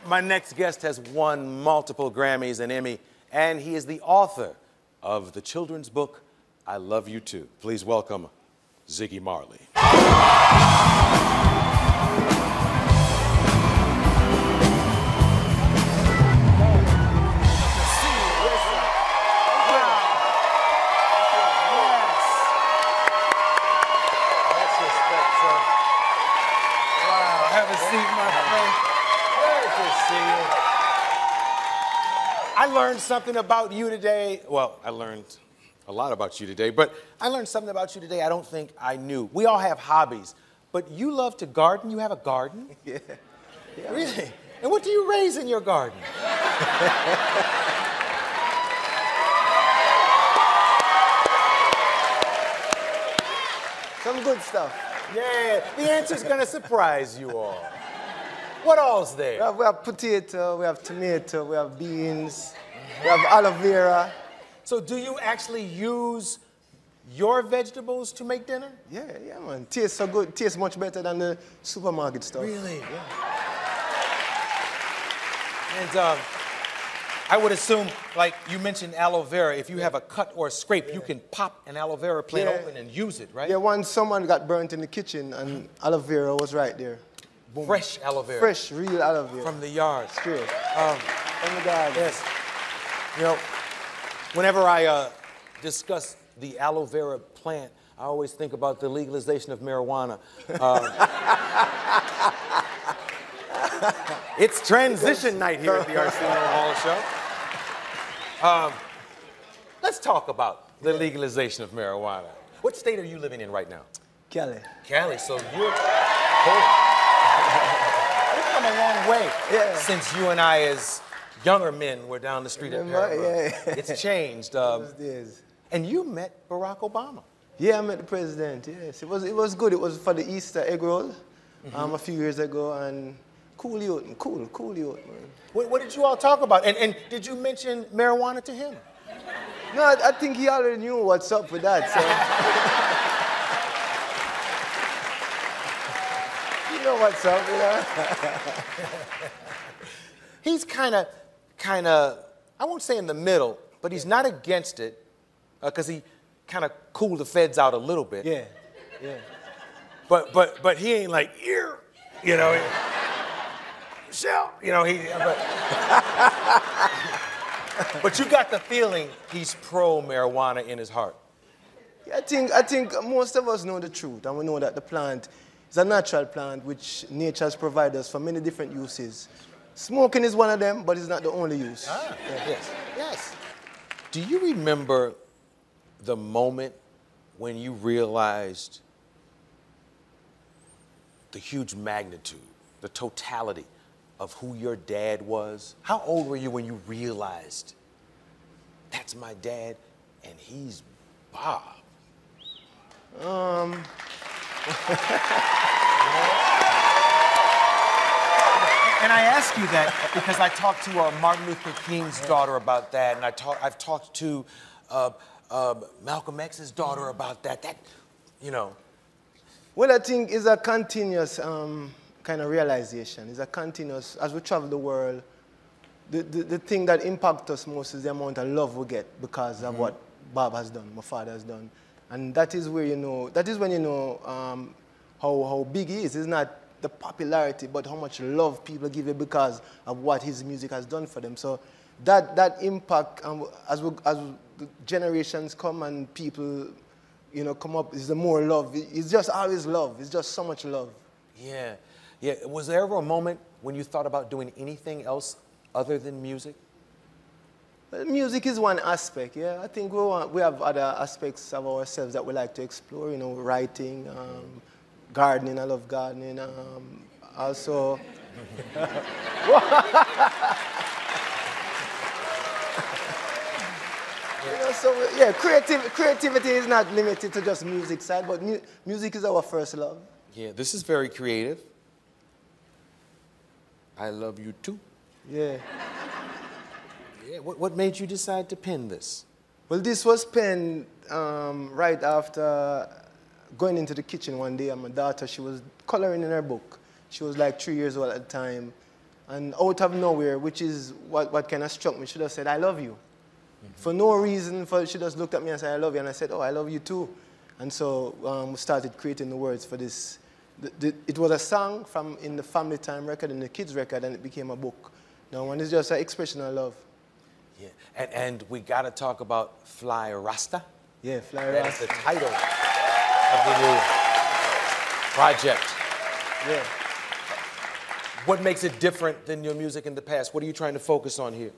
My next guest has won multiple Grammys and Emmy, and he is the author of the children's book, I Love You Too. Please welcome Ziggy Marley. I learned something about you today. Well, I learned a lot about you today, but I learned something about you today I don't think I knew. We all have hobbies, but you love to garden. You have a garden? Yeah. Really? And what do you raise in your garden? Some good stuff. Yeah, the answer's gonna surprise you all. What all's there? We have potato, we have tomato, we have beans, we have aloe vera. So do you actually use your vegetables to make dinner? Yeah, man. Tastes so good. Tastes much better than the supermarket stuff. Really? Yeah. And I would assume, like you mentioned aloe vera, if you have a cut or a scrape, you can pop an aloe vera plant open and use it, right? Yeah, once someone got burnt in the kitchen and aloe vera was right there. Boom. Fresh aloe vera. Fresh, real aloe vera. From the yard. Straight. From the garden. Yes. You know, whenever I discuss the aloe vera plant, I always think about the legalization of marijuana. It's transition night here at the Arsenio Hall Show. Let's talk about the legalization of marijuana. What state are you living in right now? Cali. Cali, so you've come a long way since you and I, as younger men, were down the street at Paramount. Yeah. It's changed. Those days. And you met Barack Obama. Yeah, I met the president, yes. It was good. It was for the Easter egg roll a few years ago, and cool youth, man. What did you all talk about? And did you mention marijuana to him? No, I think he already knew what's up with that, so. You know what's up, you know? He's kind of, I won't say in the middle, but he's not against it, because he kind of cooled the feds out a little bit. Yeah. But he ain't like, here, you know. Michelle, you know, but you got the feeling he's pro-marijuana in his heart. Yeah, I think most of us know the truth, and we know that the plant is a natural plant which nature has provided us for many different uses. Smoking is one of them, but it's not the only use. Yes. Do you remember the moment when you realized the huge magnitude, the totality of who your dad was? How old were you when you realized that's my dad and he's Bob? And I ask you that because I talked to Martin Luther King's daughter about that, and I've talked to Malcolm X's daughter about that. That, you know. Well, I think it's a continuous kind of realization. It's a continuous, as we travel the world, the thing that impacts us most is the amount of love we get because of what Bob has done, my father has done. And that is where you know, that is when you know how big he is. It's not the popularity, but how much love people give you because of what his music has done for them. So that impact, as the generations come and people, you know, come up, is the more love. It's just always love. It's just so much love. Yeah. Was there ever a moment when you thought about doing anything else other than music? Well, music is one aspect, yeah. I think we have other aspects of ourselves that we like to explore, you know, writing, gardening. I love gardening. Also, you know, so yeah, creativity is not limited to just music side, but music is our first love. Yeah, this is very creative. I love you too. Yeah. Yeah. What made you decide to pen this? Well, this was penned right after going into the kitchen one day, and my daughter, she was coloring in her book. She was like 3 years old at the time. And out of nowhere, which is what kind of struck me, she just said, I love you. For no reason, she just looked at me and said, I love you. And I said, oh, I love you too. And so we started creating the words for this. It was a song in the Family Time record, in the kids record, and it became a book. Now, one is just an expression of love. Yeah, and we got to talk about Fly Rasta. Yeah, Fly That Rasta. is the title of the new project. Yeah. What makes it different than your music in the past? What are you trying to focus on here?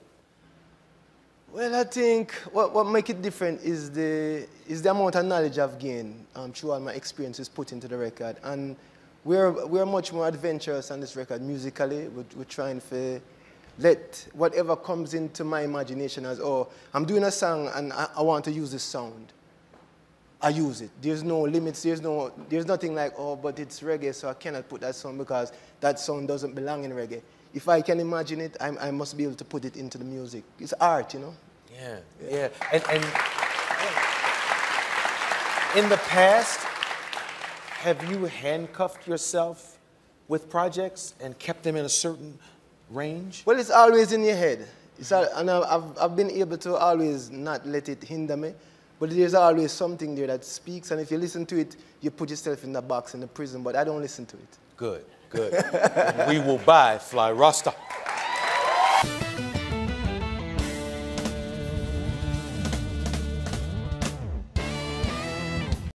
Well, I think what makes it different is the amount of knowledge I've gained through all my experiences put into the record. And we're much more adventurous on this record musically. We're trying to let whatever comes into my imagination as, oh, I'm doing a song and I want to use this sound. I use it. There's no limits. There's nothing like, oh, but it's reggae, so I cannot put that sound because that sound doesn't belong in reggae. If I can imagine it, I must be able to put it into the music. It's art, you know? Yeah, yeah. And in the past, have you handcuffed yourself with projects and kept them in a certain range? Well, it's always in your head. And I've been able to always not let it hinder me. But there's always something there that speaks, and if you listen to it, you put yourself in the box in the prison, but I don't listen to it. Good, good. We will buy Fly Rasta.